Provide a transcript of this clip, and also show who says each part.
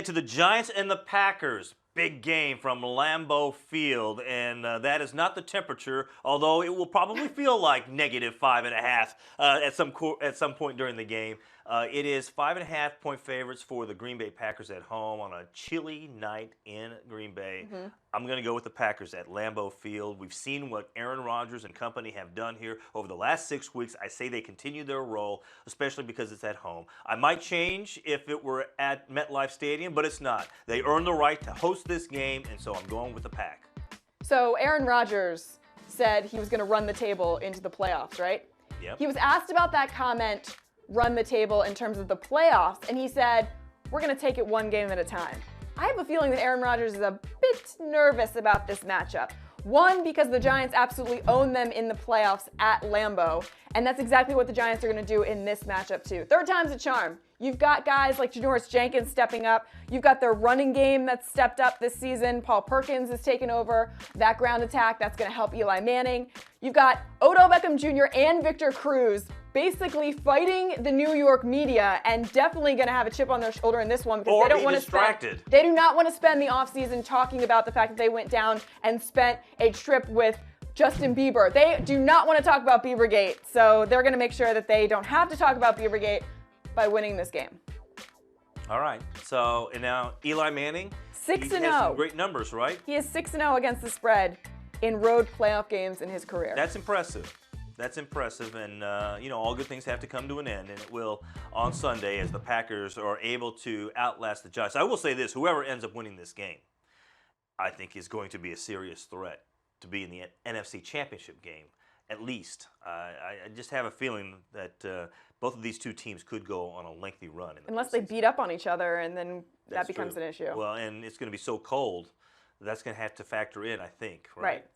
Speaker 1: Get to the Giants and the Packers. Big game from Lambeau Field, and that is not the temperature, although it will probably feel like -5.5 at some point during the game. It is 5.5-point favorites for the Green Bay Packers at home on a chilly night in Green Bay. I'm going to go with the Packers at Lambeau Field. We've seen what Aaron Rodgers and company have done here over the last 6 weeks. I say they continue their role, especially because it's at home. I might change if it were at MetLife Stadium, but it's not. They earned the right to host this game, and so I'm going with the Pack.
Speaker 2: So Aaron Rodgers said he was going to run the table into the playoffs, right?
Speaker 1: Yep.
Speaker 2: He was asked about that comment, run the table in terms of the playoffs, and he said, we're going to take it one game at a time. I have a feeling that Aaron Rodgers is a bit nervous about this matchup. One, because the Giants absolutely own them in the playoffs at Lambeau, and that's exactly what the Giants are going to do in this matchup too. Third time's a charm. You've got guys like Janoris Jenkins stepping up. You've got their running game that's stepped up this season. Paul Perkins has taken over that ground attack. That's going to help Eli Manning. You've got Odell Beckham Jr. and Victor Cruz basically fighting the New York media and definitely going to have a chip on their shoulder in this one because they don't want to
Speaker 1: distracted.
Speaker 2: They do not want to spend the offseason talking about the fact that they went down and spent a trip with Justin Bieber. They do not want to talk about Biebergate, so they're going to make sure that they don't have to talk about Biebergate by winning this game.
Speaker 1: All right. So, and now Eli Manning.
Speaker 2: 6-0.
Speaker 1: He has some great numbers, right?
Speaker 2: He is 6-0 against the spread in road playoff games in his career.
Speaker 1: That's impressive. That's impressive, and all good things have to come to an end, and it will on Sunday as the Packers are able to outlast the Giants. I will say this: whoever ends up winning this game, I think is going to be a serious threat to be in the NFC Championship game, at least. I just have a feeling that both of these two teams could go on a lengthy run.
Speaker 2: Unless they beat up on each other, and then that becomes an issue.
Speaker 1: Well, and it's going to be so cold, that's going to have to factor in, I think. Right.